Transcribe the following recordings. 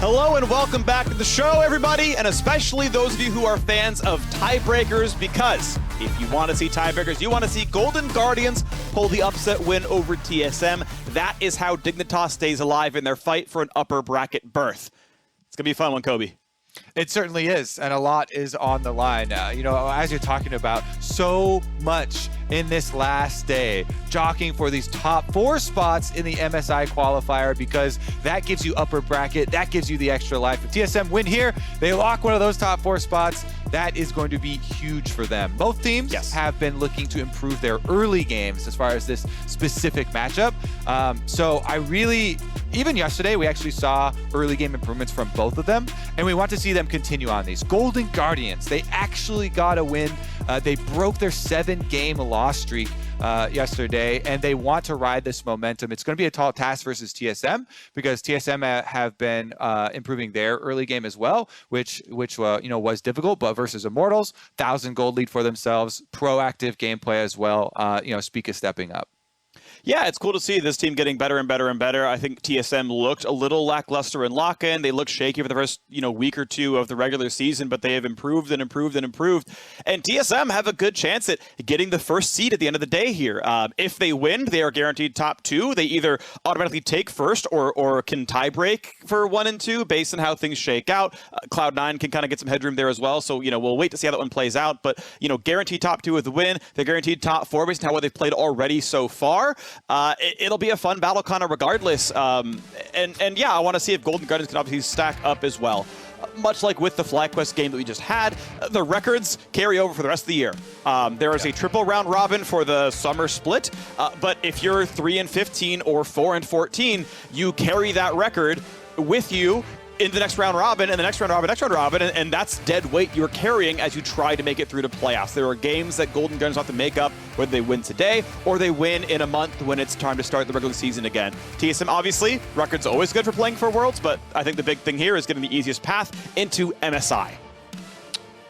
Hello and welcome back to the show, everybody, and especially those of you who are fans of tiebreakers, because if you want to see tiebreakers, you want to see Golden Guardians pull the upset win over TSM. That is how Dignitas stays alive in their fight for an upper bracket berth. It's going to be a fun one, Kobe. It certainly is, and a lot is on the line. As you're talking about, so much in this last day, jockeying for these top 4 spots in the MSI qualifier, because that gives you upper bracket, that gives you the extra life. If TSM win here, they lock one of those top 4 spots. That is going to be huge for them. Both teams have been looking to improve their early games as far as this specific matchup. Even yesterday, we actually saw early game improvements from both of them, and we want to see them continue on these. Golden Guardians, they actually got a win. They broke their 7-game loss streak yesterday, and they want to ride this momentum. It's going to be a tall task versus TSM, because TSM have been improving their early game as well, which was difficult. But versus Immortals, 1,000 gold lead for themselves, proactive gameplay as well. Spica stepping up. Yeah, it's cool to see this team getting better and better and better. I think TSM looked a little lackluster in lock-in. They looked shaky for the first, week or two of the regular season, but they have improved and improved and improved. And TSM have a good chance at getting the first seed at the end of the day here. If they win, they are guaranteed top 2. They either automatically take first or can tie break for 1 and 2 based on how things shake out. Cloud9 can kind of get some headroom there as well. So, we'll wait to see how that one plays out. But, guaranteed top 2 with the win. They're guaranteed top 4 based on how well they've played already so far. It'll be a fun battle kind of regardless. I want to see if Golden Guardians can obviously stack up as well. Much like with the FlyQuest game that we just had, the records carry over for the rest of the year. There is a triple round robin for the summer split, but if you're 3-15 or 4-14, you carry that record with you in the next round robin, and the next round robin, and that's dead weight you're carrying as you try to make it through to playoffs. There are games that Golden Guardians have to make up, whether they win today or they win in a month when it's time to start the regular season again. TSM, obviously, record's always good for playing for Worlds, but I think the big thing here is getting the easiest path into MSI.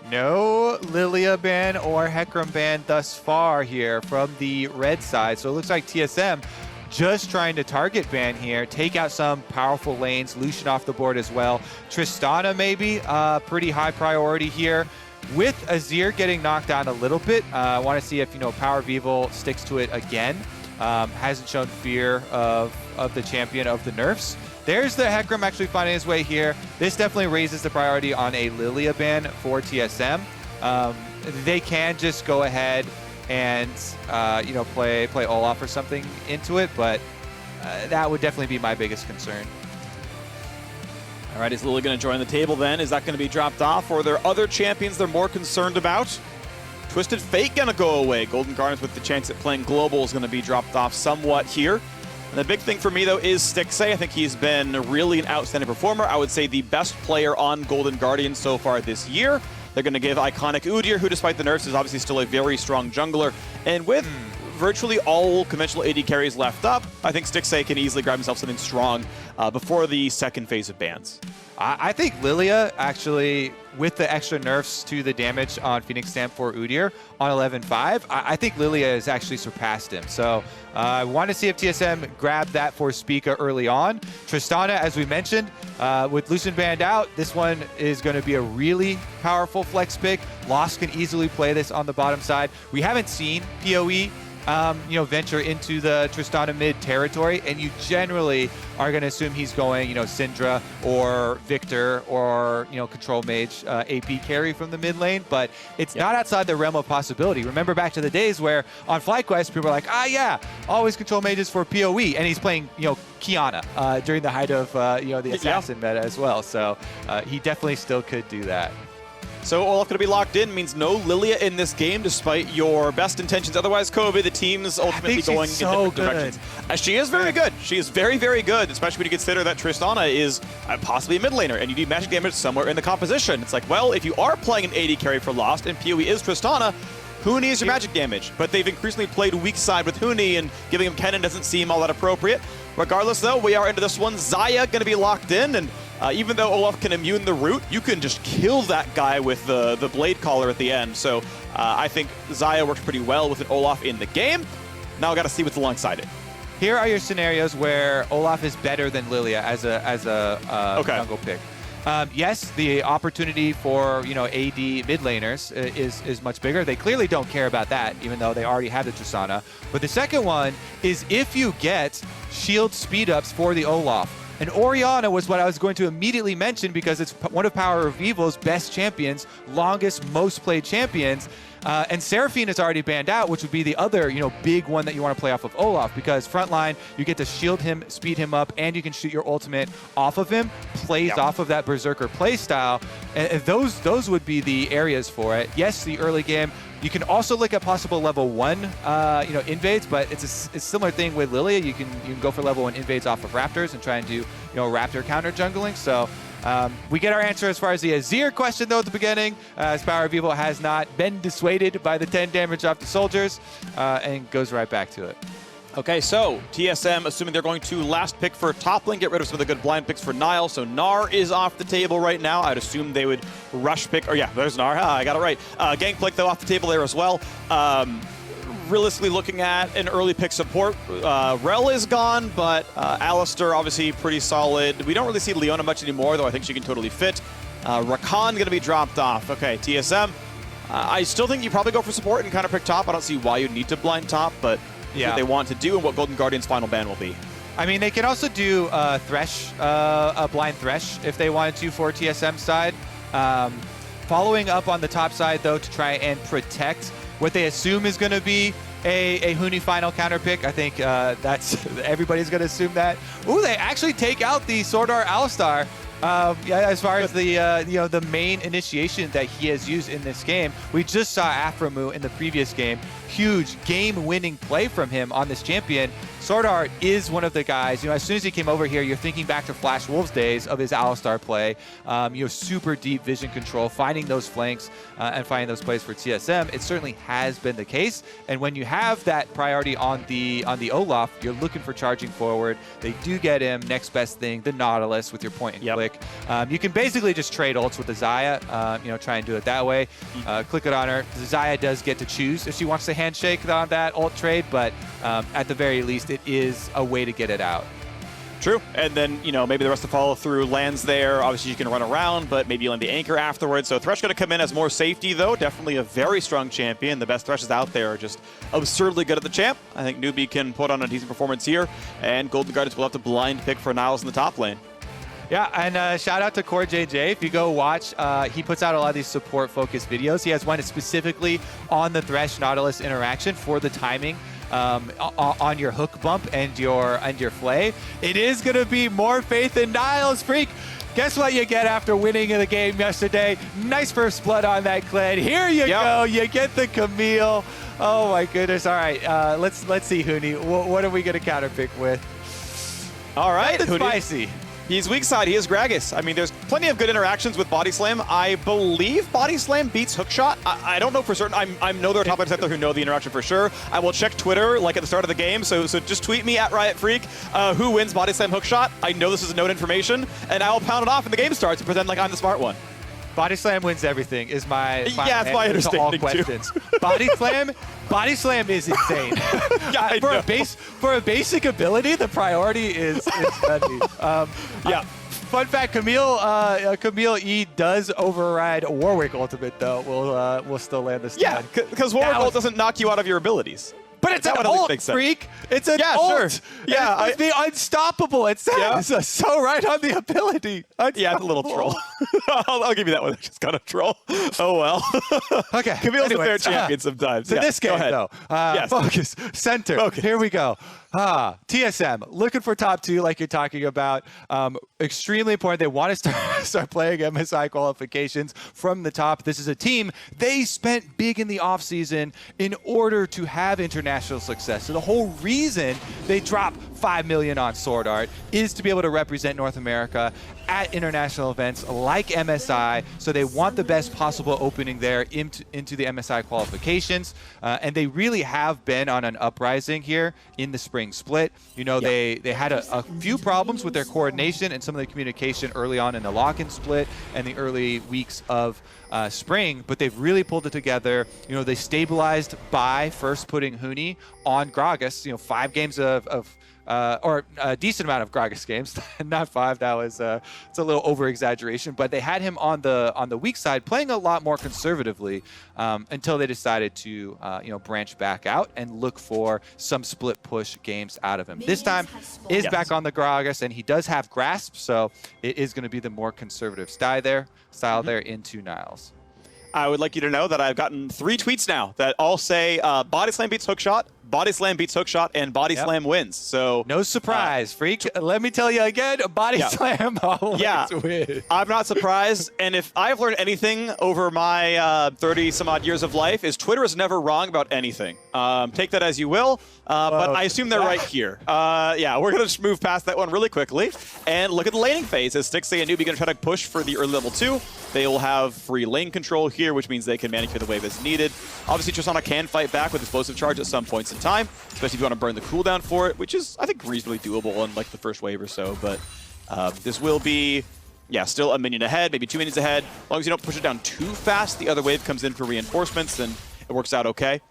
No Lilia ban or Hecarim ban thus far here from the red side, so it looks like TSM just trying to target ban here, take out some powerful lanes, Lucian off the board as well. Tristana maybe, pretty high priority here. With Azir getting knocked down a little bit, I want to see if, Power Evil sticks to it again. Hasn't shown fear of the champion of the nerfs. There's the Hecarim actually finding his way here. This definitely raises the priority on a Lilia ban for TSM. They can just go ahead and play Olaf or something into it, but that would definitely be my biggest concern. All right, is Lily going to join the table then? Is that going to be dropped off, or are there other champions they're more concerned about? Twisted Fate going to go away. Golden Guardians with the chance at playing global is going to be dropped off somewhat here. And the big thing for me, though, is Stixxay. I think he's been really an outstanding performer. I would say the best player on Golden Guardians so far this year. They're going to give iconic Udyr, who despite the nerfs is obviously still a very strong jungler. And with virtually all conventional AD carries left up, I think Stixxay can easily grab himself something strong before the second phase of bans. I think Lilia, actually, with the extra nerfs to the damage on Phoenix Stamp for Udyr on 11.5, I think Lilia has actually surpassed him. So I want to see if TSM grabbed that for Spica early on. Tristana, as we mentioned, with Lucian banned out, this one is going to be a really powerful flex pick. Lost can easily play this on the bottom side. We haven't seen PoE venture into the Tristana mid territory, and you generally are going to assume he's going, Syndra or Victor or, Control Mage AP carry from the mid lane, but it's not outside the realm of possibility. Remember back to the days where on FlyQuest, people were like, always Control Mages for PoE, and he's playing, Kiana during the height of, the Assassin meta as well, so he definitely still could do that. So Olaf going to be locked in means no Lilia in this game, despite your best intentions. Otherwise, Kobe, the team's ultimately going in different directions. She is very good. She is very, very good, especially when you consider that Tristana is possibly a mid laner, and you need magic damage somewhere in the composition. It's like, well, if you are playing an AD carry for Lost, and PoE is Tristana, Huni is your magic damage. But they've increasingly played weak side with Huni, and giving him Kennen doesn't seem all that appropriate. Regardless, though, we are into this one. Xayah going to be locked in, and even though Olaf can immune the root, you can just kill that guy with the Blade Caller at the end. So I think Xayah works pretty well with an Olaf in the game. Now I got to see what's alongside it. here are your scenarios where Olaf is better than Lilia as a jungle pick. Yes, the opportunity for AD mid laners is much bigger. They clearly don't care about that, even though they already have the Tristana. But the second one is if you get shield speed ups for the Olaf. And Orianna was what I was going to immediately mention because it's one of Power of Evil's best champions, longest, most played champions. And Seraphine is already banned out, which would be the other, big one that you want to play off of Olaf, because frontline, you get to shield him, speed him up, and you can shoot your ultimate off of him, plays off of that Berserker play style. And those would be the areas for it. Yes, the early game, you can also look at possible level 1, invades, but it's a similar thing with Lilia. You can go for level 1 invades off of Raptors and try and do, Raptor counter jungling. So we get our answer as far as the Azir question, though, at the beginning, as Power of Evil has not been dissuaded by the 10 damage off the soldiers, and goes right back to it. Okay, so TSM, assuming they're going to last pick for top lane, get rid of some of the good blind picks for Nile. So Gnar is off the table right now. I'd assume they would rush pick, or yeah, there's Gnar. I got it right. Gangplank, though, off the table there as well. Realistically looking at an early pick support, Rel is gone, but Alistar obviously pretty solid. We don't really see Leona much anymore, though I think she can totally fit. Rakan going to be dropped off. Okay, TSM. I still think you probably go for support and kind of pick top. I don't see why you'd need to blind top, but what they want to do and what Golden Guardians' final ban will be. I mean, they can also do Thresh, a blind Thresh, if they wanted to for TSM side. Following up on the top side, though, to try and protect what they assume is going to be a Huni final counter pick. I think that's everybody's going to assume that. Ooh, they actually take out the Sword Art Alistar. As far as the the main initiation that he has used in this game, we just saw Aphromoo in the previous game. Huge game-winning play from him on this champion. Sword Art is one of the guys, as soon as he came over here, you're thinking back to Flash Wolves days of his Alistar play. Super deep vision control, finding those flanks and finding those plays for TSM. It certainly has been the case. And when you have that priority on the Olaf, you're looking for charging forward. They do get him next best thing, the Nautilus with your point and click. You can basically just trade ults with the Xayah, try and do it that way. Click it on her. The Xayah does get to choose if she wants to handshake on that ult trade, but at the very least, it is a way to get it out. True. And then, maybe the rest of the follow through lands there. Obviously, you can run around, but maybe you land the anchor afterwards. So Thresh going to come in as more safety, though. Definitely a very strong champion. The best Threshes out there are just absurdly good at the champ. I think Newbie can put on a decent performance here. And Golden Guardians will have to blind pick for Niles in the top lane. Yeah, and shout out to Core JJ. If you go watch, he puts out a lot of these support-focused videos. He has one specifically on the Thresh Nautilus interaction for the timing on your hook bump and your flay. It is going to be more faith in Niles, freak. Guess what you get after winning the game yesterday? Nice first blood on that Kled. Here you go. You get the Camille. Oh my goodness. All right, let's see, Huni. What are we going to counterpick with? All right, Huni. Spicy. He's weak side. He is Gragas. I mean, there's plenty of good interactions with Body Slam. I believe Body Slam beats Hookshot. I don't know for certain. I know there are top players out there who know the interaction for sure. I will check Twitter like at the start of the game. So just tweet me at Riot Freak who wins Body Slam Hookshot. I know this is known information, and I will pound it off when the game starts and pretend like I'm the smart one. Body Slam wins everything is my it's my understanding to all questions. Body Slam is insane. For a basic ability, the priority is nutty. Fun fact: Camille E does override Warwick ultimate, though. We'll still land this. Yeah, because Warwick ult doesn't knock you out of your abilities. But it's an ult, freak. It's an ult. Sure. Yeah, it must be unstoppable. It says so right on the ability. Yeah, it's a little troll. I'll give you that one. It's kind of troll. Oh, well. Okay. Camille's a fair champion sometimes. So this game, though. Yes. Focus. Center. Focus. Here we go. TSM, looking for top 2 like you're talking about. Extremely important. They want to start playing MSI qualifications from the top. This is a team, they spent big in the offseason in order to have international success. So the whole reason they dropped $5 million on Sword Art is to be able to represent North America at international events like MSI. So they want the best possible opening there into the MSI qualifications. And they really have been on an uprising here in the Spring Split. They had a few problems with their coordination and some of the communication early on in the lock-in split and the early weeks of spring, but they've really pulled it together. They stabilized by first putting Huni on Gragas. 5 games of or a decent amount of Gragas games, not 5. That was it's a little over exaggeration, but they had him on the weak side, playing a lot more conservatively until they decided to branch back out and look for some split push games out of him. This time is back on the Gragas, and he does have grasp, so it is going to be the more conservative style there into Niles. I would like you to know that I've gotten 3 tweets now that all say body slam beats hookshot, body slam beats hookshot, and body slam wins. So no surprise, freak. Let me tell you again, body slam always wins. I'm not surprised. And if I've learned anything over my 30 some odd years of life, is Twitter is never wrong about anything. Take that as you will. But I assume they're right here. Yeah, we're going to move past that one really quickly and look at the laning phase. As Stixxay and Newbie going to try to push for the early level 2. They will have free lane control here, which means they can manicure the wave as needed. Obviously, Tristana can fight back with explosive charge at some points in time, especially if you want to burn the cooldown for it, which is, I think, reasonably doable on like the first wave or so. But this will be, still a minion ahead, maybe 2 minions ahead. As long as you don't push it down too fast, the other wave comes in for reinforcements, and it works out okay.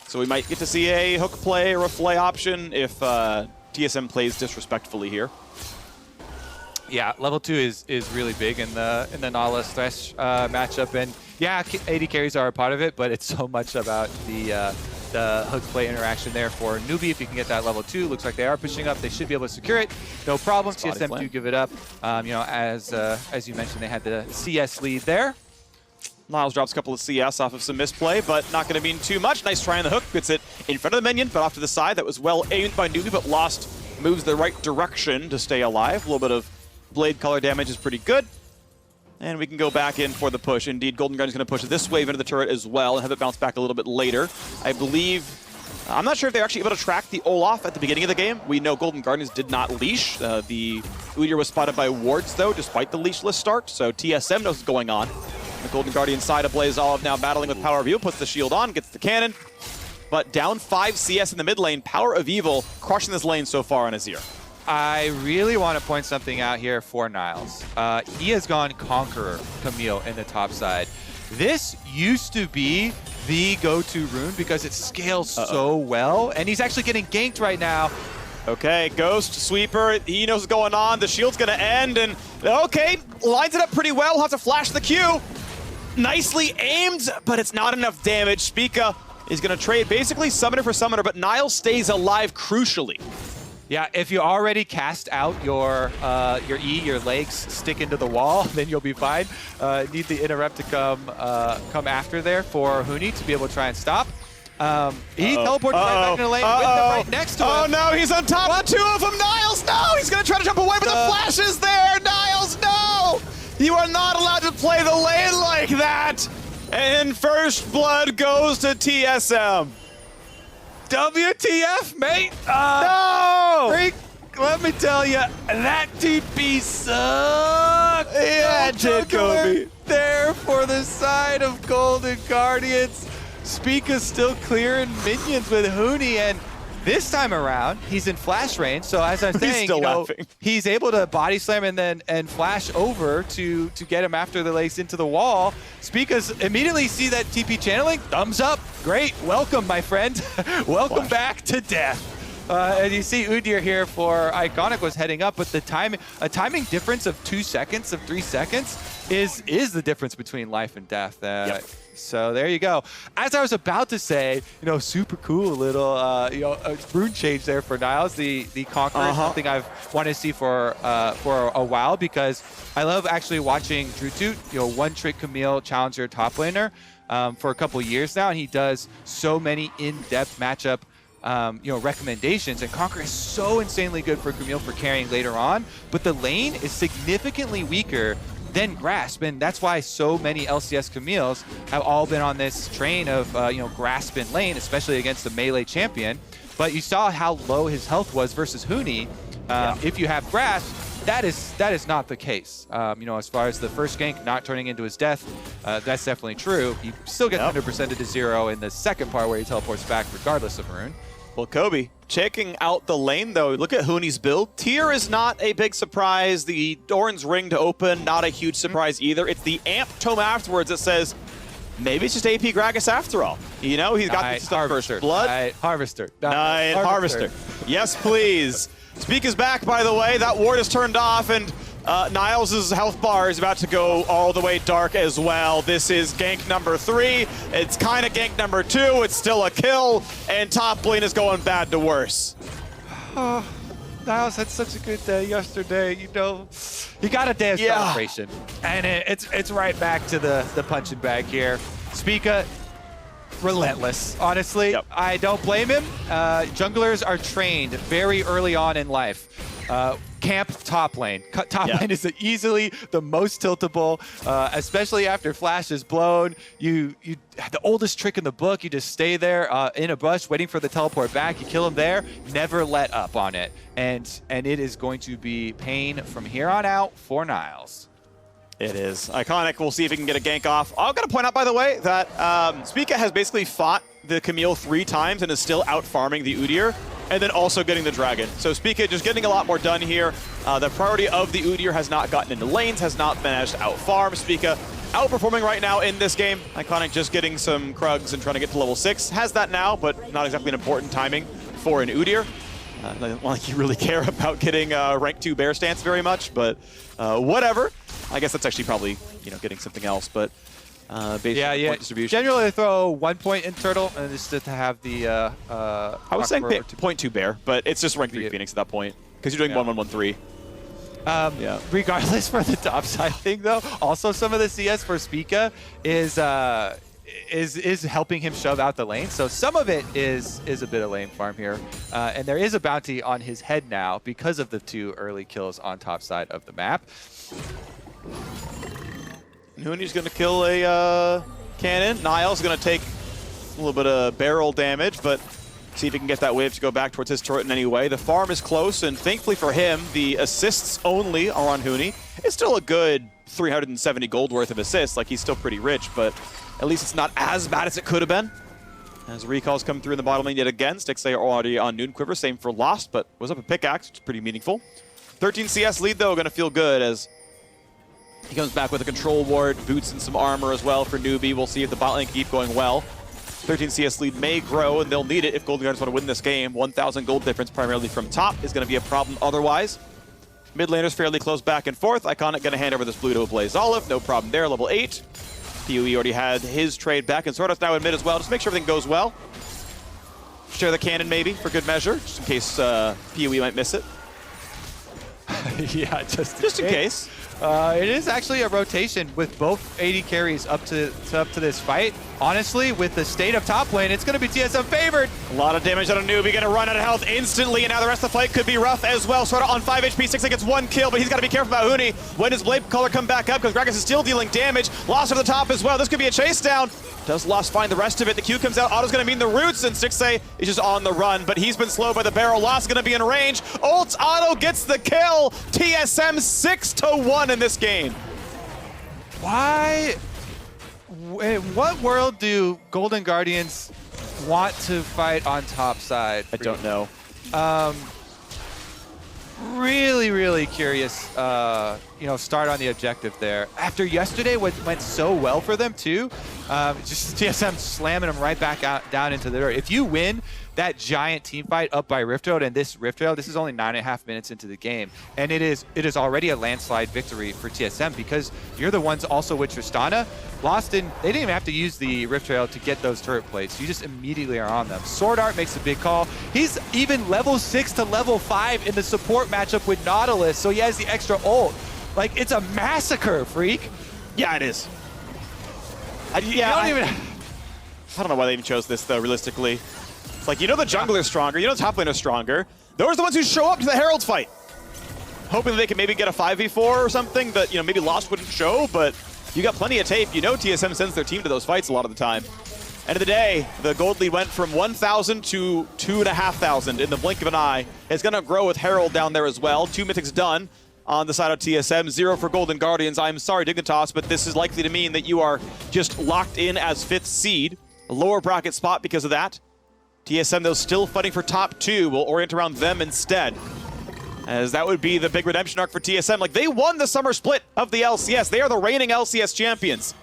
So we might get to see a hook play or a flay option if TSM plays disrespectfully here. Yeah, level 2 is really big in the Nautilus Thresh matchup, and AD carries are a part of it, but it's so much about the hook play interaction there for Newbie. If you can get that level 2, looks like they are pushing up. They should be able to secure it, no problem. TSM do give it up. As you mentioned, they had the CS lead there. Niles drops a couple of CS off of some misplay, but not going to mean too much. Nice try on the hook. Gets it in front of the minion, but off to the side. That was well aimed by Newbie, but lost. Moves the right direction to stay alive. A little bit of blade color damage is pretty good. And we can go back in for the push. Indeed, Golden Guardians going to push this wave into the turret as well and have it bounce back a little bit later. I believe... I'm not sure if they're actually able to track the Olaf at the beginning of the game. We know Golden Guardians did not leash. The Udyr was spotted by wards, though, despite the leashless start. So TSM knows what's going on. The Golden Guardian side of Blaze Olive now battling with Power of Evil, puts the shield on, gets the cannon. But down 5 CS in the mid lane, Power of Evil crushing this lane so far on Azir. I really want to point something out here for Niles. He has gone Conqueror Camille in the top side. This used to be the go-to rune because it scales so well, and he's actually getting ganked right now. Okay, Ghost, Sweeper, he knows what's going on. The shield's going to end, and okay, lines it up pretty well. We'll have to flash the Q. Nicely aimed, but it's not enough damage. Spica is going to trade basically summoner for summoner, but Niles stays alive crucially. Yeah, if you already cast out your E, your legs stick into the wall, then you'll be fine. Need the interrupt to come after there for Huni to be able to try and stop. He teleported right back into the lane with them right next to him. Oh no, he's on top of 2 of them. Niles, no! He's going to try to jump away, but the flash is there. Niles, no! You are not allowed to play the lane like that. And first blood goes to TSM. WTF, mate? No! Freak, let me tell you, that TP sucked. Yeah, it did, Kobe. There for the side of Golden Guardians. Spica's still clearing minions with Huni, and this time around, he's in flash range. So as I'm saying, he's able to body slam and flash over to get him after the legs into the wall. Spica's immediately see that TP channeling. Thumbs up. Great. Welcome, my friend. Welcome back to death. And you see Udyr here for Iconic was heading up, but the timing difference of 2 seconds, of 3 seconds, is the difference between life and death. So there you go. As I was about to say, super cool little rune change there for Niles. The Conqueror is something I've wanted to see for a while because I love actually watching Drutut, One Trick Camille Challenger top laner for a couple years now, and he does so many in-depth matchup recommendations, and Conqueror is so insanely good for Camille for carrying later on, but the lane is significantly weaker than Grasp, and that's why so many LCS Camille's have all been on this train of Grasp in lane, especially against a melee champion. But you saw how low his health was versus Huni. If you have Grasp, that is not the case. As far as the first gank not turning into his death, that's definitely true. He still gets 100%ed to 0 in the second part where he teleports back regardless of rune. Well, Kobe, checking out the lane, though, look at Huni's build. Tier is not a big surprise. The Doran's Ring to open, not a huge surprise either. It's the Amp Tome afterwards that says, maybe it's just AP Gragas after all. He's got this stuff First Blood. Harvester. Harvester. Yes, please. Speak is back, by the way. That ward is turned off, and Niles' health bar is about to go all the way dark as well. This is gank number 3. It's kind of gank number 2. It's still a kill, and top lane is going bad to worse. Oh, Niles had such a good day yesterday. You know, he got a day of celebration, and it's right back to the punching bag here. Spica, relentless. Honestly, yep. I don't blame him. Junglers are trained very early on in life. Camp top lane. Top lane is easily the most tiltable, especially after Flash is blown. You the oldest trick in the book. You just stay there in a bush, waiting for the teleport back. You kill him there. Never let up on it, and it is going to be pain from here on out for Niles. It is. Iconic. We'll see if he can get a gank off. I'm going to point out, by the way, that Spica has basically fought the Camille 3 times and is still out farming the Udyr, and then also getting the Dragon. So Spica just getting a lot more done here. The priority of the Udyr has not gotten into lanes, has not managed to out-farm. Spica outperforming right now in this game. Iconic just getting some Krugs and trying to get to level 6. Has that now, but not exactly an important timing for an Udyr. Not like you really care about getting rank 2 bear stance very much, but whatever. I guess that's actually probably, getting something else, but based on point distribution. Generally, they throw 1 point in turtle, and just to have the. I was saying 0.2 bear, but it's just rank 3 Phoenix at that point because you're doing 1-1-1-3. Regardless for the top side thing, though, also some of the CS for Spica is helping him shove out the lane. So some of it is a bit of lane farm here, and there is a bounty on his head now because of the 2 early kills on top side of the map. Huni's going to kill a cannon. Niles going to take a little bit of barrel damage, but see if he can get that wave to go back towards his turret in any way. The farm is close, and thankfully for him, the assists only are on Huni. It's still a good 370 gold worth of assists. Like, he's still pretty rich, but at least it's not as bad as it could have been. As recalls come through in the bottom lane yet again. Stixxay are already on Noon Quiver, same for Lost, but was up a pickaxe, which is pretty meaningful. 13 CS lead, though, going to feel good as he comes back with a control ward, boots and some armor as well for Newbie. We'll see if the bot lane can keep going well. 13 CS lead may grow, and they'll need it if Golden Guardians want to win this game. 1,000 gold difference primarily from top is going to be a problem otherwise. Mid laners fairly close back and forth. Iconic going to hand over this blue to a Blaze Olive. No problem there, level 8. PoE already had his trade back, and Sordos now in mid as well. Just make sure everything goes well. Share the cannon maybe for good measure, just in case PoE might miss it. Yeah, just in case. It is actually a rotation with both AD carries up to this fight. Honestly, with the state of top lane, it's going to be TSM favored. A lot of damage on a Newbie, going to run out of health instantly, and now the rest of the fight could be rough as well. Sorta on 5 HP, Stixxay gets 1 kill, but he's got to be careful about Huni. When does Blade Color come back up? Because Gragas is still dealing damage. Lost over the top as well. This could be a chase down. Does Lost find the rest of it? The Q comes out. Otto's going to mean the roots, and Stixxay is just on the run, but he's been slowed by the barrel. Lost is going to be in range. Ult Otto gets the kill. TSM 6-1 in this game. Why? In what world do Golden Guardians want to fight on top side? I don't know. Really curious, start on the objective there. After yesterday, what went so well for them too, just TSM slamming them right back down into the dirt. If you win that giant team fight up by Rift Road, and this Rift Road, this is only 9.5 minutes into the game, and it is already a landslide victory for TSM because you're the ones also with Tristana. Lost in, they didn't even have to use the Rift Trail to get those turret plates. You just immediately are on them. Sword Art makes a big call. He's even level 6 to level 5 in the support matchup with Nautilus, so he has the extra ult. Like, it's a massacre, Freak. Yeah, it is. I don't know why they even chose this, though, realistically. It's like, the jungler's stronger, the top laner's stronger. Those are the ones who show up to the Herald fight. Hoping that they can maybe get a 5v4 or something that, maybe Lost wouldn't show, but you got plenty of tape. TSM sends their team to those fights a lot of the time. End of the day, the gold lead went from 1,000 to 2,500 in the blink of an eye. It's going to grow with Herald down there as well. 2 mythics done on the side of TSM. 0 for Golden Guardians. I'm sorry, Dignitas, but this is likely to mean that you are just locked in as 5th seed. A lower bracket spot because of that. TSM, though, still fighting for top 2. We'll orient around them instead, as that would be the big redemption arc for TSM. Like, they won the summer split of the LCS. They are the reigning LCS champions.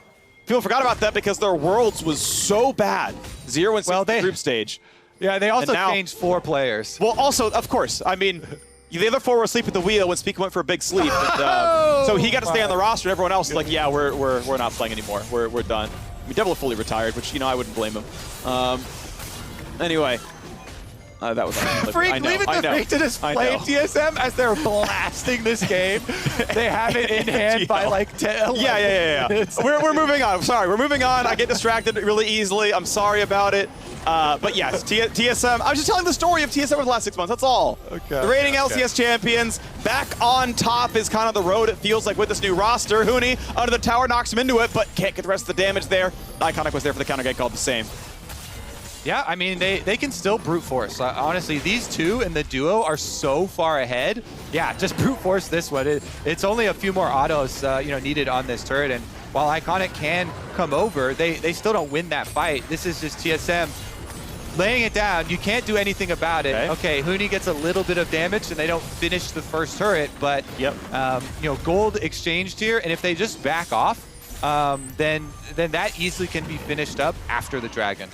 People forgot about that because their Worlds was so bad. 0-6 group stage. Yeah, they also changed 4 players. Well, also, of course, I mean, The other four were asleep at the wheel when Speaker went for a big sleep. And, so he got to stay on the roster, and everyone else is like, yeah, we're not playing anymore. We're done. I mean, Devil fully retired, which, you know, I wouldn't blame him. Anyway. That was Freak, leave it to Freak to just play TSM as they're blasting this game. They have it in hand by like 10, Yeah. We're moving on. I'm sorry, we're moving on. I get distracted really easily. I'm sorry about it. But yes, TSM, I was just telling the story of TSM over the last 6 months, that's all. Okay. The reigning LCS champions, back on top is kind of the road, it feels like, with this new roster. Huni under the tower knocks him into it, but can't get the rest of the damage there. Iconic was there for the counter get called the same. Yeah, I mean, they can still brute force. Honestly, these two in the duo are so far ahead. Yeah, just brute force this one. It's only a few more autos needed on this turret, and while Iconic can come over, they still don't win that fight. This is just TSM laying it down. You can't do anything about it. Okay, Huni gets a little bit of damage, and they don't finish the first turret, but gold exchanged here, and if they just back off, then that easily can be finished up after the dragon.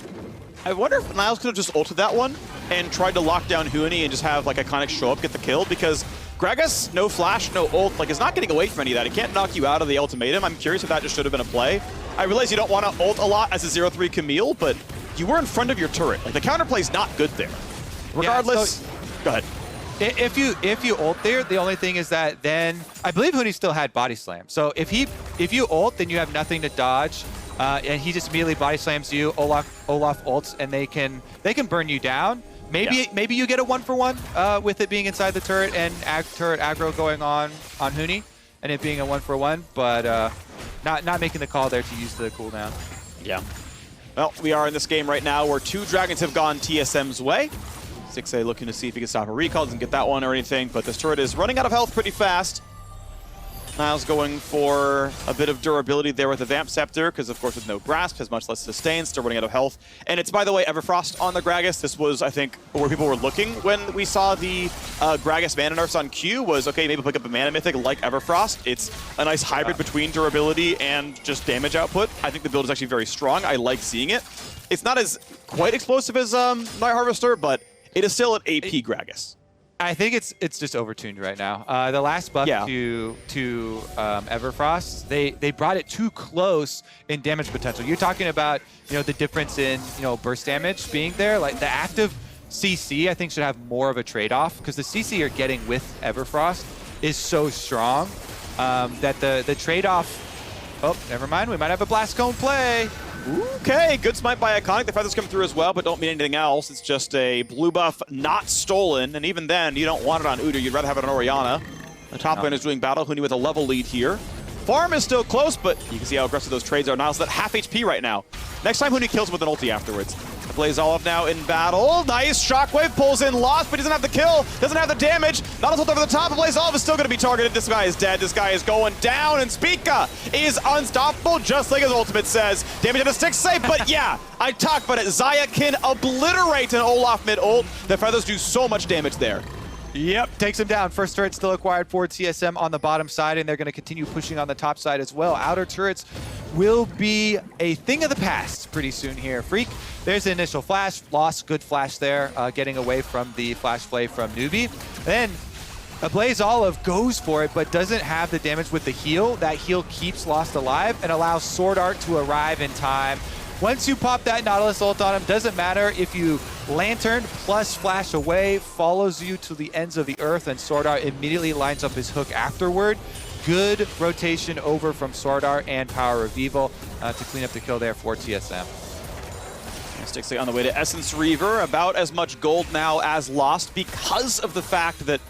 I wonder if Niles could have just ulted that one and tried to lock down Huni and just have like Iconic show up, get the kill, because Gragas, no flash, no ult, like is not getting away from any of that. It can't knock you out of the ultimatum. I'm curious if that just should have been a play. I realize you don't want to ult a lot as a 0-3 Camille, but you were in front of your turret. Like the counterplay's not good there. Regardless, go ahead. If you ult there, the only thing is that then I believe Huni still had body slam. So if you ult, then you have nothing to dodge. And he just immediately body slams you. Olaf ults, and they can burn you down. Maybe you get a 1-for-1 with it being inside the turret and turret aggro going on Huni, and it being a 1-for-1. But not making the call there to use the cooldown. Yeah. Well, we are in this game right now where 2 dragons have gone TSM's way. 6A looking to see if he can stop a recall, doesn't get that one or anything, but this turret is running out of health pretty fast. Niles going for a bit of durability there with the Vamp Scepter, because of course with no grasp, has much less sustain, still running out of health. And it's, by the way, Everfrost on the Gragas. This was, I think, where people were looking when we saw the Gragas mana nerfs on Q, was, okay, maybe pick up a mana mythic like Everfrost. It's a nice hybrid between durability and just damage output. I think the build is actually very strong. I like seeing it. It's not as quite explosive as Night Harvester, but it is still an AP Gragas. I think it's just overtuned right now. The last buff to Everfrost, they brought it too close in damage potential. You're talking about the difference in burst damage being there. Like the active CC, I think should have more of a trade-off, because the CC you're getting with Everfrost is so strong that the trade-off. Oh, never mind. We might have a Blast Cone play. Okay, good smite by Iconic. The feathers come through as well, but don't mean anything else. It's just a blue buff not stolen, and even then, you don't want it on Udyr. You'd rather have it on Orianna. The top lane is doing battle. Huni with a level lead here. Farm is still close, but you can see how aggressive those trades are. Niles at half HP right now. Next time, Huni kills with an ulti afterwards. Blaze Olive now in battle. Nice shockwave, pulls in Lost, but he doesn't have the kill, doesn't have the damage. Not ult over the top, Blaze Olive is still going to be targeted. This guy is dead, this guy is going down, and Spica is unstoppable, just like his ultimate says. Damage on the stick safe, but yeah, I talked about it. Xayah can obliterate an Olaf mid-ult. The feathers do so much damage there. Yep, takes him down. First turret still acquired for TSM on the bottom side, and they're going to continue pushing on the top side as well. Outer turrets will be a thing of the past pretty soon here. Freak, there's the initial flash. Lost, good flash there, getting away from the flash play from Newbie. Then a Blaze Olive goes for it, but doesn't have the damage with the heal. That heal keeps Lost alive and allows Sword Art to arrive in time. Once you pop that Nautilus ult on him, doesn't matter if you Lantern plus flash away, follows you to the ends of the earth, and Sword Art immediately lines up his hook afterward. Good rotation over from Sword Art and Power of Evil to clean up the kill there for TSM. Sticks on the way to Essence Reaver, about as much gold now as Lost because of the fact that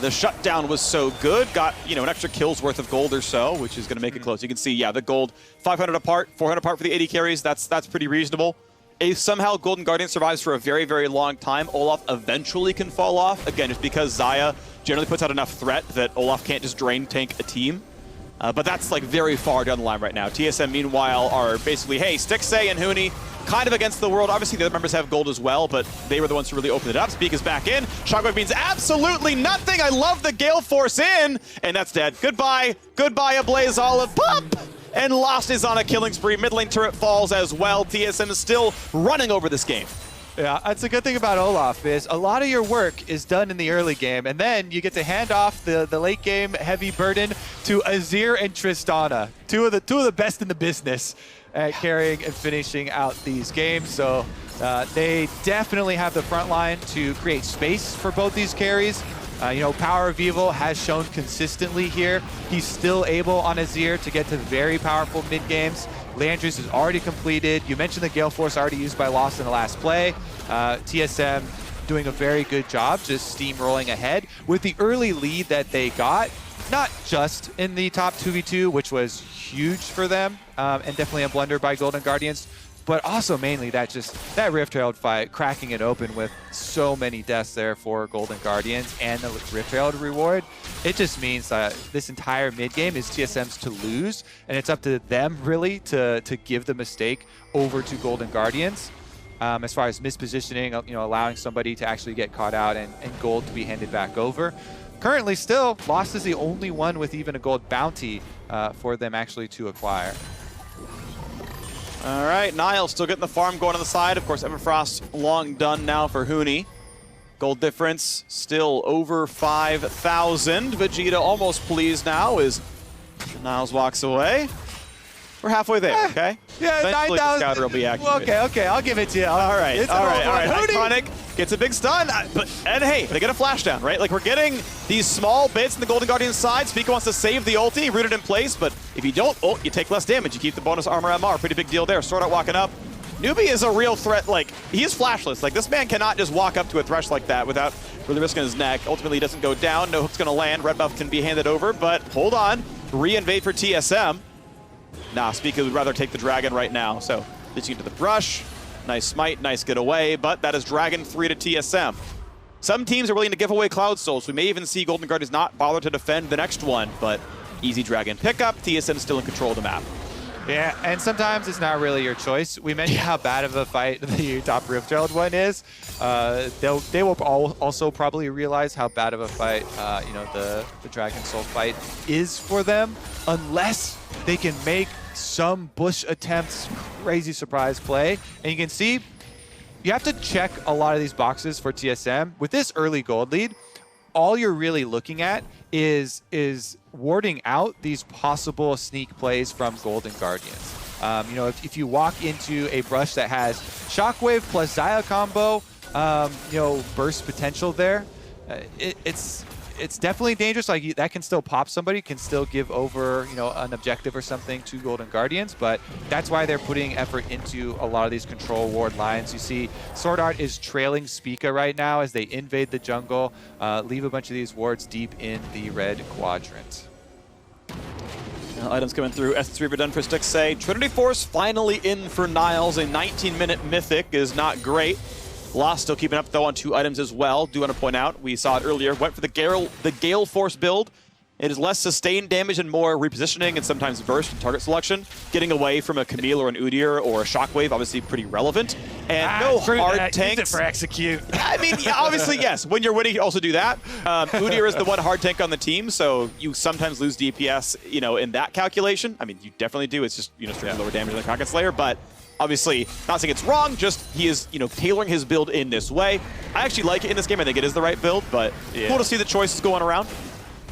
the shutdown was so good. Got, an extra kill's worth of gold or so, which is going to make it close. You can see, the gold, 500 apart, 400 apart for the 80 carries. That's pretty reasonable. If somehow Golden Guardian survives for a very, very long time, Olaf eventually can fall off. Again, just because Xayah generally puts out enough threat that Olaf can't just drain tank a team. But that's like very far down the line right now. TSM, meanwhile, are basically, hey, Stixxay and Huni kind of against the world. Obviously, the other members have gold as well, but they were the ones who really opened it up. Speak is back in. Shockwave means absolutely nothing. I love the Gale Force in, and that's dead. Goodbye. Goodbye, a Blaze Olive. Pop! And Lost is on a killing spree. Mid lane turret falls as well. TSM is still running over this game. Yeah, that's a good thing about Olaf is a lot of your work is done in the early game, and then you get to hand off the late game heavy burden to Azir and Tristana, two of the best in the business at carrying and finishing out these games. So they definitely have the front line to create space for both these carries. You know, Power of Evil has shown consistently here. He's still able on Azir to get to very powerful mid games. Landry's is already completed. You mentioned the Gale Force already used by Lost in the last play. TSM doing a very good job just steamrolling ahead with the early lead that they got, not just in the top 2v2, which was huge for them, and definitely a blunder by Golden Guardians, but also mainly that Rift Herald fight, cracking it open with so many deaths there for Golden Guardians and the Rift Herald reward. It just means that this entire mid game is TSM's to lose, and it's up to them really to give the mistake over to Golden Guardians. As far as mispositioning, you know, allowing somebody to actually get caught out and gold to be handed back over. Currently still, Lost is the only one with even a gold bounty for them actually to acquire. All right, Niall still getting the farm going on the side. Of course, Everfrost long done now for Huni. Gold difference still over 5,000. Vegeta almost pleased now as Niles walks away. We're halfway there, okay? Yeah, eventually 9,000. the scouter will be activated. Okay, I'll give it to you. All right. Huni. Iconic gets a big stun, and hey, they get a flash down, right? Like, we're getting these small bits in the Golden Guardian side. Spica wants to save the ulti, root it in place, but if you don't ult, you take less damage. You keep the bonus armor MR. Pretty big deal there. Sword Art walking up. Newbie is a real threat. Like, he is flashless. Like, this man cannot just walk up to a Thresh like that without really risking his neck. Ultimately, he doesn't go down. No hook's going to land. Red buff can be handed over, but hold on. Re-invade for TSM. Nah, Spica would rather take the dragon right now. So, leading into the brush. Nice smite, nice get away, but that is Dragon 3 to TSM. Some teams are willing to give away Cloud Souls. We may even see Golden Guardians not bother to defend the next one, but easy dragon pickup. TSM still in control of the map. Yeah, and sometimes it's not really your choice. We mentioned how bad of a fight the top Rift Herald one is. They will also probably realize how bad of a fight you know, the Dragon Soul fight is for them, unless they can make some bush attempts, crazy surprise play. And you can see, you have to check a lot of these boxes for TSM. With this early gold lead, all you're really looking at is warding out these possible sneak plays from Golden Guardians. You know, if you walk into a brush that has Shockwave plus Xayah combo, you know, burst potential there, it's definitely dangerous. Like, that can still pop somebody, can still give over, you know, an objective or something to Golden Guardians, but that's why they're putting effort into a lot of these control ward lines. You see Sword Art is trailing Spica right now as they invade the jungle, leave a bunch of these wards deep in the red quadrant. Now, items coming through. S3 done for Sticks say Trinity Force finally in for Niles. A 19-minute mythic is not great. Lost still keeping up, though, on 2 items as well. Do want to point out, we saw it earlier, went for the Gale Force build. It is less sustained damage and more repositioning and sometimes burst and target selection. Getting away from a Camille or an Udyr or a Shockwave, obviously pretty relevant. And no hard tanks. Use it for execute. I mean, yeah, obviously, yes. When you're winning, you also do that. Udyr is the one hard tank on the team, so you sometimes lose DPS, you know, in that calculation. I mean, you definitely do. It's just, you know, straight lower damage than the Kraken Slayer, but obviously, not saying it's wrong, just he is, you know, tailoring his build in this way. I actually like it in this game. I think it is the right build, but cool to see the choices going around.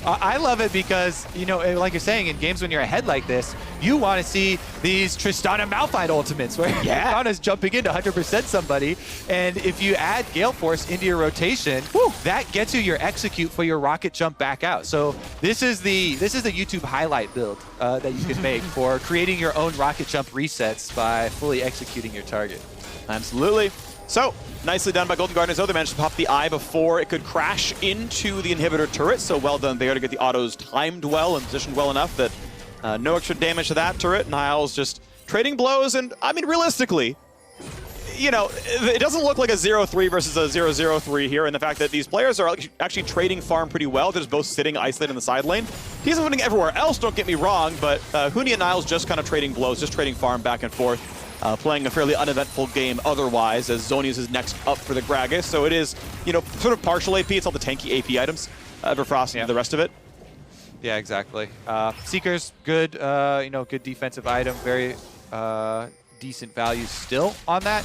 I love it because, you know, like you're saying, in games when you're ahead like this, you want to see these Tristana Malphite ultimates where Tristana's jumping in to 100% somebody, and if you add Gale Force into your rotation, that gets you your execute for your rocket jump back out. So this is the YouTube highlight build that you can make for creating your own rocket jump resets by fully executing your target. Absolutely. So, nicely done by Golden Guardians. Though they managed to pop the eye before it could crash into the inhibitor turret. So well done there to get the autos timed well and positioned well enough that no extra damage to that turret. Niles just trading blows. And, I mean, realistically, you know, it doesn't look like a 0-3 versus a 0-0-3 here. And the fact that these players are actually trading farm pretty well. They're just both sitting isolated in the side lane. He's winning everywhere else, don't get me wrong. But Huni and Niles just kind of trading blows, just trading farm back and forth. Playing a fairly uneventful game otherwise, as Zonius is next up for the Gragas. So it is, you know, sort of partial AP. It's all the tanky AP items. Everfrost and the rest of it. Yeah, exactly. Seeker's good, you know, good defensive item. Very decent value still on that.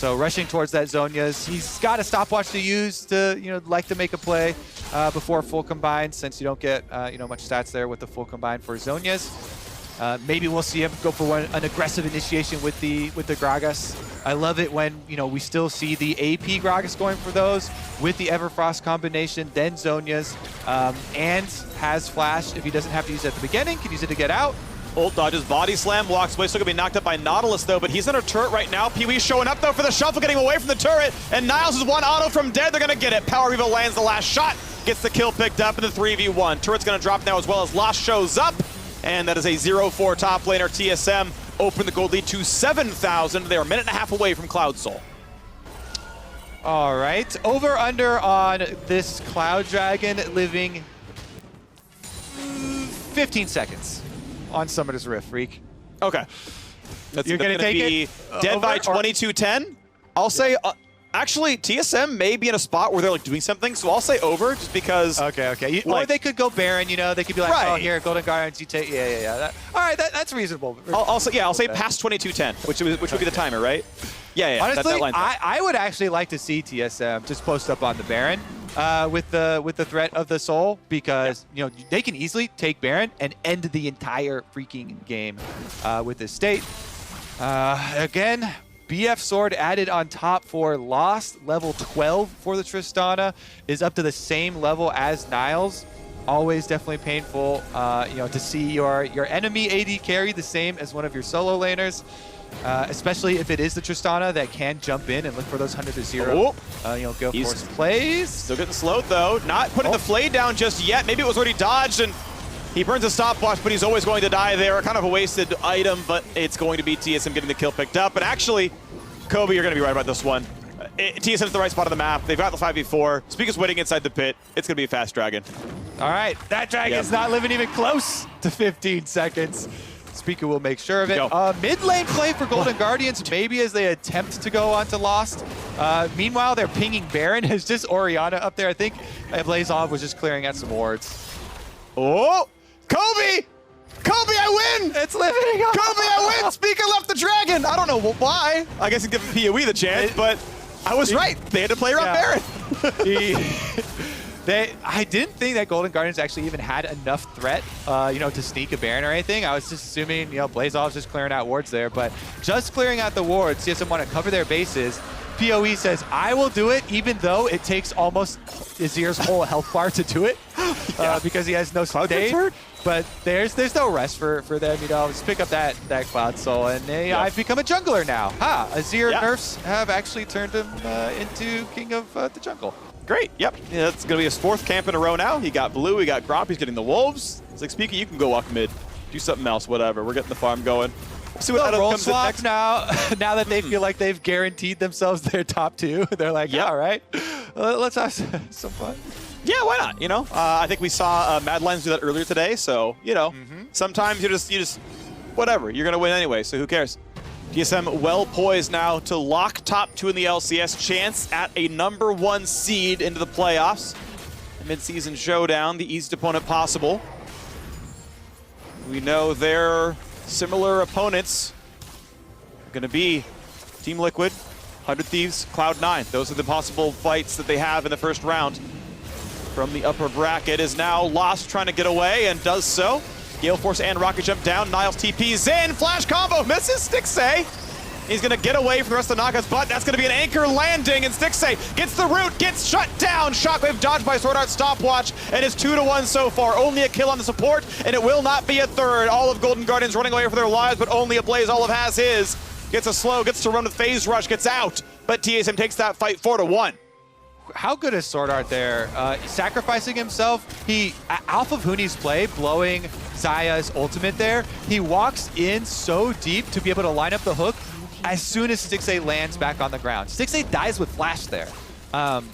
So rushing towards that Zhonya's, he's got a stopwatch to use to, like to make a play before full combine, since you don't get, much stats there with the full combine for Zhonya's. Maybe we'll see him go for an aggressive initiation with the Gragas. I love it when, we still see the AP Gragas going for those with the Everfrost combination, then Zhonya's, and has flash if he doesn't have to use it at the beginning, can use it to get out. Ult dodges body slam, walks away, still gonna be knocked up by Nautilus though, but he's in a turret right now. Pee-wee's showing up though for the shuffle, getting away from the turret, and Niles is one auto from dead, they're gonna get it. Power Revo lands the last shot, gets the kill picked up in the 3v1. Turret's gonna drop now as well as Lost shows up, and that is a 0-4 top laner. TSM open the gold lead to 7,000. They are a minute and a half away from Cloud Soul. All right, over under on this Cloud Dragon living 15 seconds on Summoner's Rift, Freak. Okay. You're gonna take be it dead by over, or- 22-10. I'll say, actually, TSM may be in a spot where they're like doing something, so I'll say over just because. Okay. Or they could go Baron, they could be like, Right. oh, here, Golden Guardians, you take, yeah. All right, that's reasonable. I'll say past 22-10, which would be the timer, right? Yeah. Honestly, that line's up. I would actually like to see TSM just post up on the Baron with the threat of the Soul, because they can easily take Baron and end the entire freaking game with this state. Again, BF Sword added on top for Lost, level 12 for the Tristana, is up to the same level as Niles. Always definitely painful, to see your enemy AD carry the same as one of your solo laners. Especially if it is the Tristana that can jump in and look for those 100-0. Go force plays. Still getting slowed though. Not putting the Flay down just yet. Maybe it was already dodged and he burns a stopwatch, but he's always going to die there. Kind of a wasted item, but it's going to be TSM getting the kill picked up. And actually, Kobe, you're going to be right about this one. TSM's the right spot on the map. They've got the 5v4. Speaker's waiting inside the pit. It's going to be a fast dragon. All right, that dragon's not living even close to 15 seconds. Speaker will make sure of it. Mid lane play for Golden Guardians, maybe as they attempt to go onto Lost. Meanwhile, they're pinging Baron. It's just Orianna up there. I think Blazov was just clearing out some wards. Oh, Kobe! Kobe, I win! It's living on. Kobe, I win! Speaker left the dragon! I don't know why. I guess he'd give PoE the chance, but I was right. They had to play around Baron. I didn't think that Golden Guardians actually even had enough threat, to sneak a Baron or anything. I was just assuming, Blazov's just clearing out wards there, but just clearing out the wards, TSM want to cover their bases. PoE says, I will do it, even though it takes almost Azir's whole health bar to do it, because he has no sustain. But there's no rest for them, just pick up that Cloud Soul, and I've become a jungler now. Azir nerfs have actually turned him into king of the jungle. Great, yep. Yeah, that's going to be his 4th camp in a row now. He got blue, he got Gromp, he's getting the wolves. It's like, Speaker, you can go walk mid. Do something else, whatever. We're getting the farm going. We'll see what role comes in swap next. now that they feel like they've guaranteed themselves their top 2. They're like, yeah, all right, let's have some fun. Yeah, why not? I think we saw Mad Lions do that earlier today, so, sometimes you just, whatever. You're going to win anyway, so who cares? TSM well poised now to lock top 2 in the LCS, chance at a #1 seed into the playoffs. A mid-season showdown, the easiest opponent possible. We know their similar opponents are going to be Team Liquid, 100 Thieves, Cloud9. Those are the possible fights that they have in the first round. From the upper bracket is now Lost, trying to get away, and does so. Gale Force and Rocket Jump down. Niles TP's in. Flash combo misses. Stixxay. He's going to get away from the rest of the knockouts, but that's going to be an anchor landing, and Stixxay gets the root, gets shut down. Shockwave dodged by Sword Art Stopwatch, and it's 2-1 so far. Only a kill on the support, and it will not be a third. All of Golden Guardians running away for their lives, but only a Blaze Olive has his. Gets a slow, gets to run with Phase Rush, gets out, but TSM takes that fight 4-1. How good is Sword Art there? Sacrificing himself. Off of Huni's play, blowing Zaya's ultimate there, he walks in so deep to be able to line up the hook as soon as Stixxay lands back on the ground. Stixxay dies with flash there.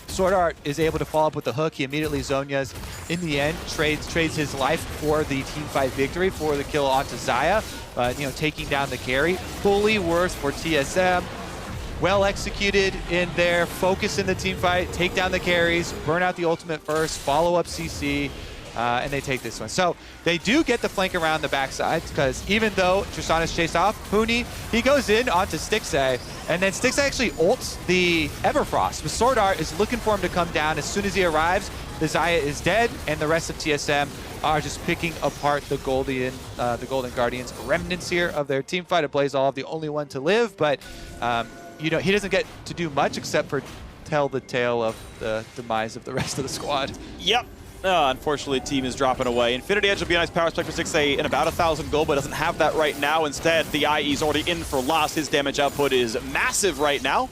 Sword Art is able to follow up with the hook. He immediately Zhonya's. In the end, trades his life for the teamfight victory, for the kill onto Zaya, taking down the carry. Fully worth for TSM. Well executed in their focus in the team fight, take down the carries, burn out the ultimate first, follow up CC. and they take this one. So they do get the flank around the backside, because even though Tristan is chased off, Huni, he goes in onto Stixxay, and then Stixxay actually ults the Everfrost. But Sword Art is looking for him to come down. As soon as he arrives, the Xayah is dead, and the rest of TSM are just picking apart the Golden Guardians. Remnants here of their team fight. Blazolov, the only one to live, but you know, he doesn't get to do much except for tell the tale of the demise of the rest of the squad. Yep. Unfortunately, team is dropping away. Infinity Edge will be a nice power spec for Stixxay in about 1,000 gold, but doesn't have that right now. Instead, the IE is already in for loss. His damage output is massive right now.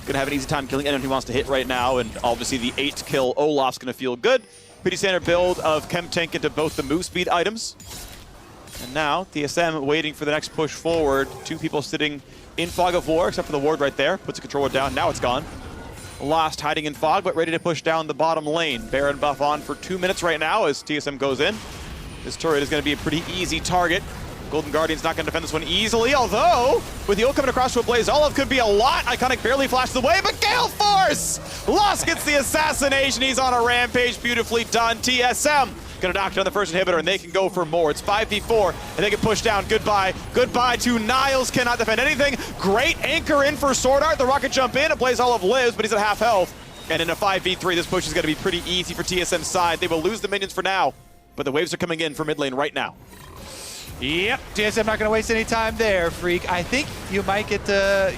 Gonna have an easy time killing anyone he wants to hit right now, and obviously the 8-kill Olaf's gonna feel good. Pretty standard build of Chem Tank into both the move speed items. And now, TSM waiting for the next push forward. 2 people sitting in Fog of War, except for the ward right there. Puts a controller down, now it's gone. Lost hiding in Fog, but ready to push down the bottom lane. Baron buff on for 2 minutes right now as TSM goes in. This turret is going to be a pretty easy target. Golden Guardian's not going to defend this one easily, although with the ult coming across to a Blaze, Olive could be a lot. Iconic barely flashes away, but Gale Force! Lost gets the assassination. He's on a rampage. Beautifully done. TSM gonna knock down the first inhibitor, and they can go for more. It's 5v4, and they can push down. Goodbye. Goodbye to Niles. Cannot defend anything. Great anchor in for Sword Art. The rocket jump in. Blaze Olive lives, but he's at half health. And in a 5v3, this push is gonna be pretty easy for TSM's side. They will lose the minions for now, but the waves are coming in for mid lane right now. Yep, TSM not going to waste any time there, Freak. I think you might get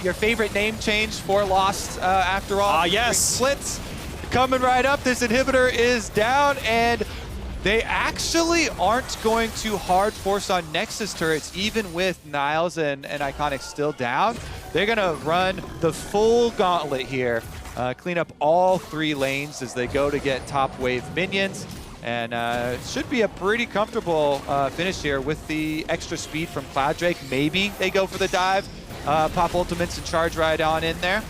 your favorite name change for Lost after all. Yes. Splits coming right up. This inhibitor is down, and they actually aren't going to hard force on Nexus turrets, even with Niles and Iconic still down. They're going to run the full gauntlet here, clean up all 3 lanes as they go to get top wave minions. And should be a pretty comfortable finish here with the extra speed from Cloud Drake. Maybe they go for the dive, pop ultimates and charge right on in there.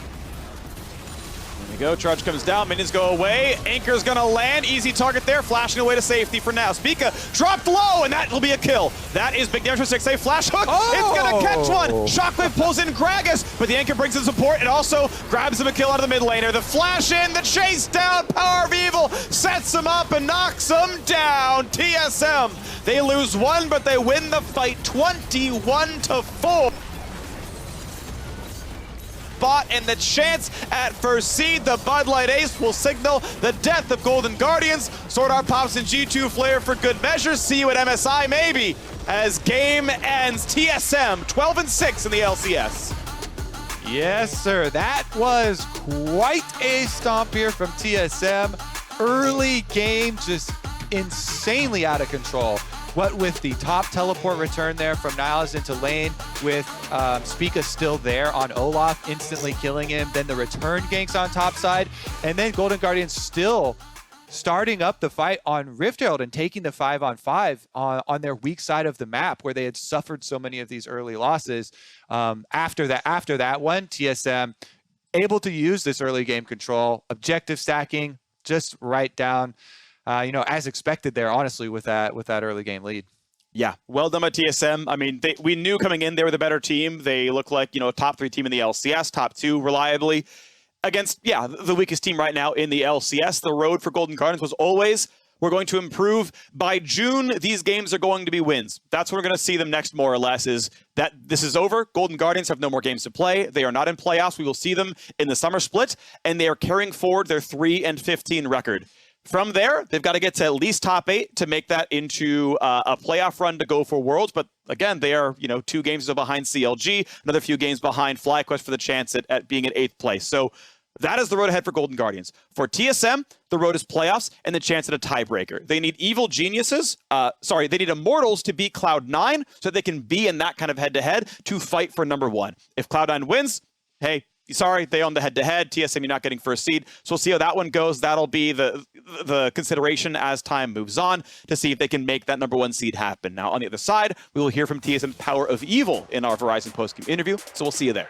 There we go, charge comes down, minions go away. Anchor's gonna land, easy target there, flashing away to safety for now. Spica dropped low, and that will be a kill. That is big damage for Stixxay. Flash hook, It's gonna catch one. Shockwave pulls in Gragas, but the anchor brings in support and also grabs him a kill out of the mid laner. The flash in, the chase down, Power of Evil sets him up and knocks him down. TSM, they lose 1, but they win the fight 21-4. And the chance at first seed, the Bud Light Ace will signal the death of Golden Guardians. Sword Art pops in G2 Flare for good measure. See you at MSI maybe as game ends. TSM 12-6 in the LCS. Yes, sir. That was quite a stomp here from TSM. Early game just insanely out of control. What with the top teleport return there from Niles into lane, with Spica still there on Olaf, instantly killing him, then the return ganks on top side, and then Golden Guardians still starting up the fight on Rift Herald and taking the 5-on-5 on their weak side of the map where they had suffered so many of these early losses. After that one, TSM able to use this early game control, objective stacking, just right down. You know, as expected there, honestly, with that early game lead. Yeah, well done by TSM. I mean, we knew coming in they were the better team. They look like, you know, a top 3 team in the LCS, top 2 reliably against, yeah, the weakest team right now in the LCS. The road for Golden Guardians was always, we're going to improve. By June, these games are going to be wins. That's what we're going to see them next, more or less, is that this is over. Golden Guardians have no more games to play. They are not in playoffs. We will see them in the summer split, and they are carrying forward their 3-15 record. From there, they've got to get to at least top 8 to make that into a playoff run to go for Worlds. But again, they are, you know, 2 games behind CLG, another few games behind FlyQuest for the chance at being in 8th place. So that is the road ahead for Golden Guardians. For TSM, the road is playoffs and the chance at a tiebreaker. They need evil geniuses. They need immortals to beat Cloud9 so they can be in that kind of head-to-head to fight for number 1. If Cloud9 wins, hey, sorry, they own the head-to-head. TSM, you're not getting first seed. So we'll see how that one goes. That'll be the consideration as time moves on to see if they can make that number 1 seed happen. Now, on the other side, we will hear from TSM's Power of Evil in our Verizon post-game interview. So we'll see you there.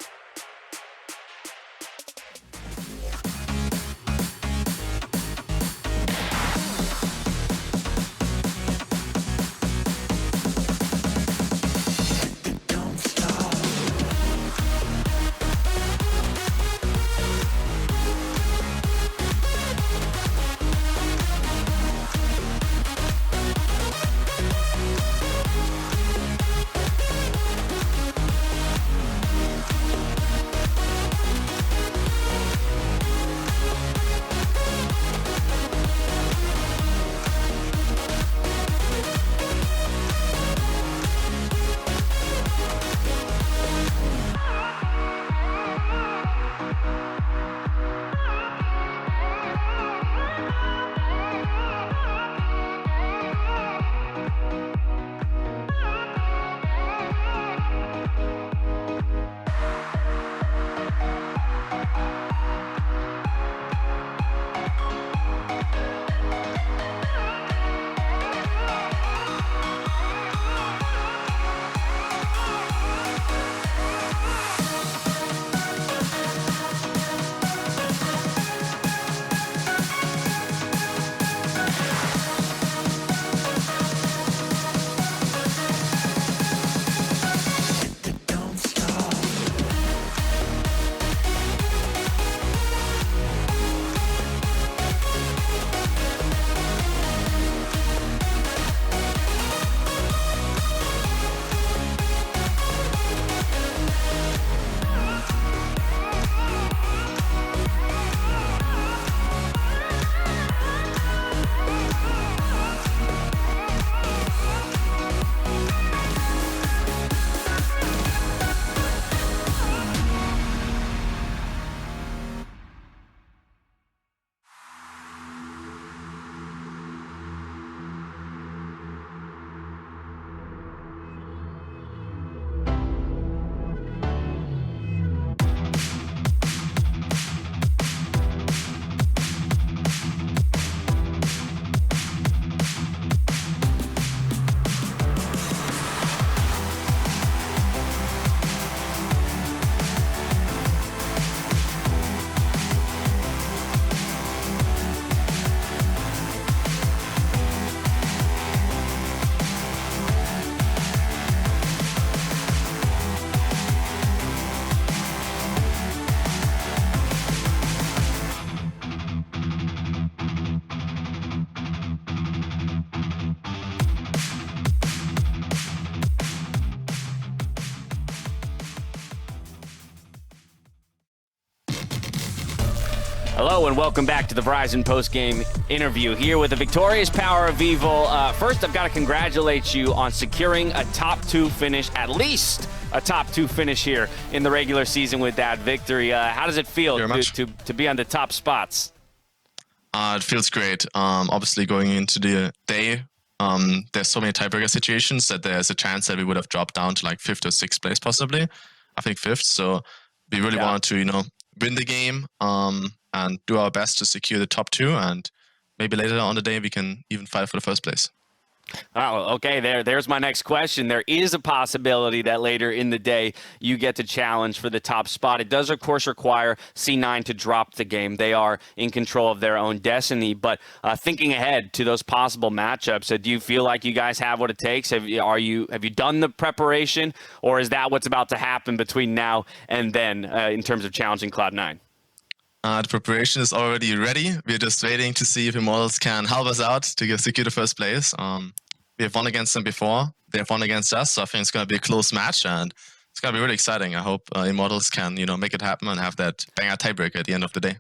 Hello and welcome back to the Verizon post-game interview here with the victorious Power of Evil. First, I've got to congratulate you on securing a top 2 finish, at least a top 2 finish here in the regular season with that victory. How does it feel to be on the top spots? It feels great. Obviously, going into the day, there's so many tiebreaker situations that there's a chance that we would have dropped down to like 5th or 6th place possibly. I think 5th. So we really wanted to, win the game and do our best to secure the top 2, and maybe later on the day we can even fight for the 1st place. Oh, okay. There's my next question. There is a possibility that later in the day you get to challenge for the top spot. It does, of course, require C9 to drop the game. They are in control of their own destiny. But thinking ahead to those possible matchups, do you feel like you guys have what it takes? Have you done the preparation, or is that what's about to happen between now and then in terms of challenging Cloud9? The preparation is already ready. We're just waiting to see if Immortals can help us out to secure the 1st place. We have won against them before. They have won against us, so I think it's going to be a close match, and it's going to be really exciting. I hope Immortals can, make it happen and have that banger tiebreaker at the end of the day.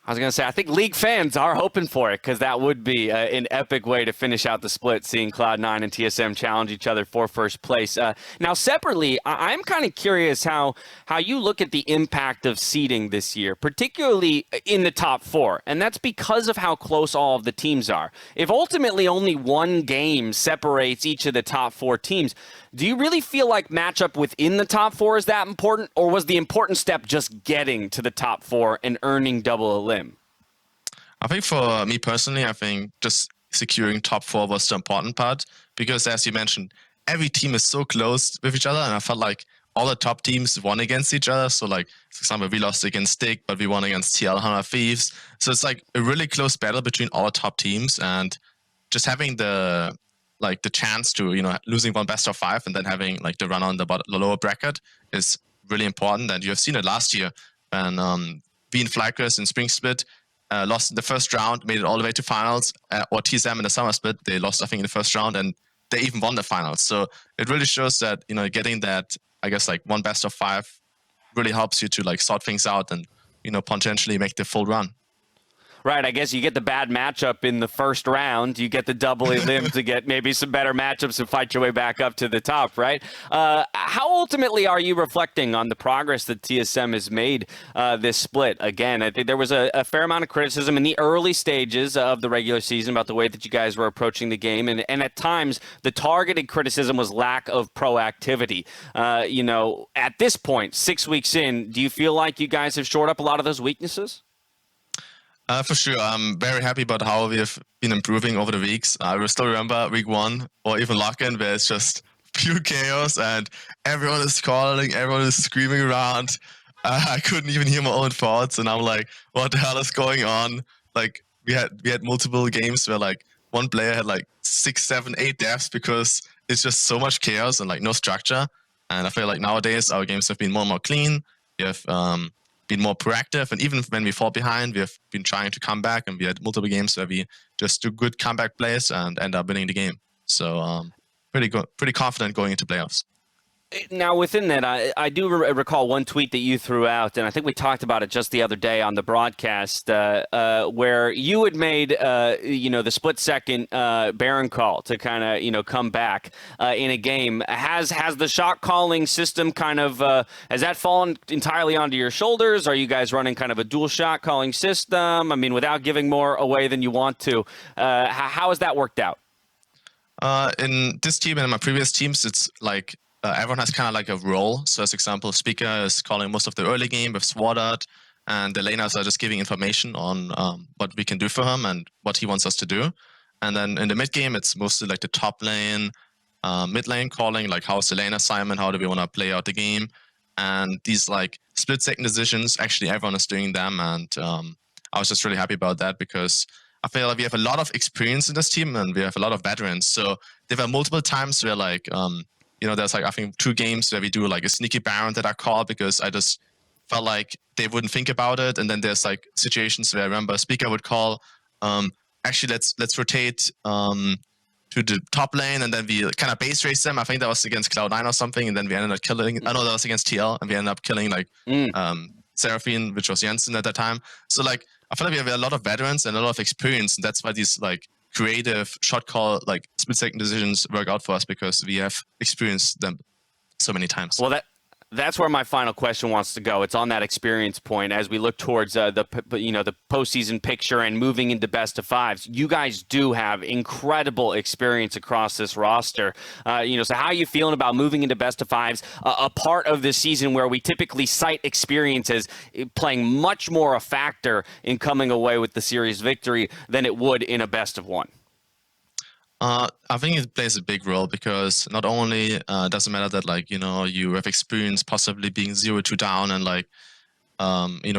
I was going to say, I think League fans are hoping for it, because that would be an epic way to finish out the split, seeing Cloud9 and TSM challenge each other for 1st place. Now, separately, I'm kind of curious how you look at the impact of seeding this year, particularly in the top 4, and that's because of how close all of the teams are. If ultimately only one game separates each of the top 4 teams, do you really feel like matchup within the top 4 is that important, or was the important step just getting to the top 4 and earning double a limb? I think for me personally, I think just securing top 4 was the important part, because as you mentioned, every team is so close with each other, and I felt like all the top teams won against each other. So like, for example, we lost against Stick, but we won against TL Hunter Thieves. So it's like a really close battle between all the top teams, and just having the chance to, losing one best of 5 and then having like the run on the lower bracket is really important. And you have seen it last year when we in Flycrest in Spring Split lost in the 1st round, made it all the way to finals, or TSM in the Summer Split, they lost, I think, in the 1st round, and they even won the finals. So it really shows that, getting that, I guess, like one best of 5 really helps you to like sort things out and, potentially make the full run. Right, I guess you get the bad matchup in the 1st round. You get the double limb to get maybe some better matchups and fight your way back up to the top, right? How ultimately are you reflecting on the progress that TSM has made this split? Again, I think there was a fair amount of criticism in the early stages of the regular season about the way that you guys were approaching the game. And at times, the targeted criticism was lack of proactivity. At this point, 6 weeks in, do you feel like you guys have shored up a lot of those weaknesses? For sure. I'm very happy about how we have been improving over the weeks. I will still remember week 1 or even lock-in, where it's just pure chaos and everyone is calling, everyone is screaming around. I couldn't even hear my own thoughts, and I'm like, what the hell is going on? Like, we had multiple games where like one player had like 6, 7, 8 deaths because it's just so much chaos and like no structure. And I feel like nowadays our games have been more and more clean. We have been more proactive, and even when we fall behind, we have been trying to come back, and we had multiple games where we just do good comeback plays and end up winning the game. So pretty confident going into playoffs. Now, within that, I do recall one tweet that you threw out, and I think we talked about it just the other day on the broadcast, where you had made, the split-second Baron call to kind of, come back in a game. Has the shot calling system kind of, has that fallen entirely onto your shoulders? Are you guys running kind of a dual shot calling system? I mean, without giving more away than you want to, how has that worked out? In this team and in my previous teams, it's like, everyone has kind of like a role. So as example, Speaker is calling most of the early game with Sword Art, and the laners are just giving information on what we can do for him and what he wants us to do. And then in the mid game, it's mostly like the top lane, mid lane calling, like how's the lane assignment, how do we want to play out the game. And these like split-second decisions, actually everyone is doing them. And I was just really happy about that, because I feel like we have a lot of experience in this team and we have a lot of veterans. So there were multiple times where like, there's like, I think 2 games where we do like a sneaky Baron that I call because I just felt like they wouldn't think about it. And then there's like situations where I remember Speaker would call, actually let's rotate to the top lane, and then we kind of base race them. I think that was against Cloud9 or something, and then we ended up killing, I know that was against TL, and we ended up killing like Seraphine, which was Jensen at that time. So like, I feel like we have a lot of veterans and a lot of experience, and that's why these like creative shot call, like split-second decisions work out for us because we have experienced them so many times. Well, that's where my final question wants to go. It's on that experience point as we look towards the postseason picture and moving into best of fives. You guys do have incredible experience across this roster. So how are you feeling about moving into best of fives, a part of this season where we typically cite experience as playing much more a factor in coming away with the series victory than it would in a best of one? I think it plays a big role because not only does it matter that like you have experience possibly being 0-2 down and like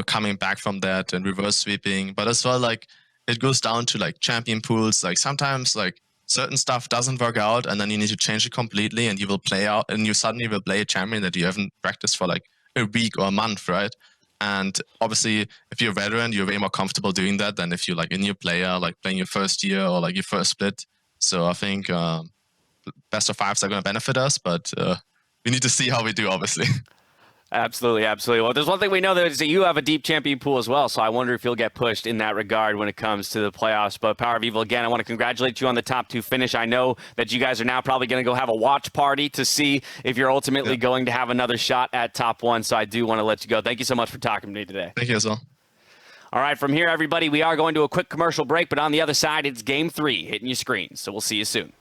coming back from that and reverse sweeping, but as well like it goes down to like champion pools. Like sometimes like certain stuff doesn't work out and then you need to change it completely and you will play out and you suddenly will play a champion that you haven't practiced for like a week or a month, right? And obviously if you're a veteran, you're way more comfortable doing that than if you're like a new player, like playing your first year or like your first split. So I think best of fives are going to benefit us, but we need to see how we do, obviously. Absolutely, absolutely. Well, there's one thing we know that is that you have a deep champion pool as well, so I wonder if you'll get pushed in that regard when it comes to the playoffs. But Power of Evil, again, I want to congratulate you on the top 2 finish. I know that you guys are now probably going to go have a watch party to see if you're ultimately going to have another shot at top 1, so I do want to let you go. Thank you so much for talking to me today. Thank you as well. All right, from here, everybody, we are going to a quick commercial break, but on the other side, it's Game 3 hitting your screens. So we'll see you soon.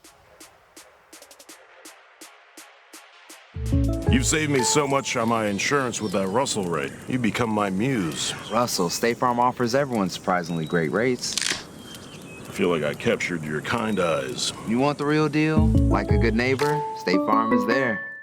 You've saved me so much on my insurance with that Russell rate. You become my muse. Russell, State Farm offers everyone surprisingly great rates. I feel like I captured your kind eyes. You want the real deal? Like a good neighbor, State Farm is there.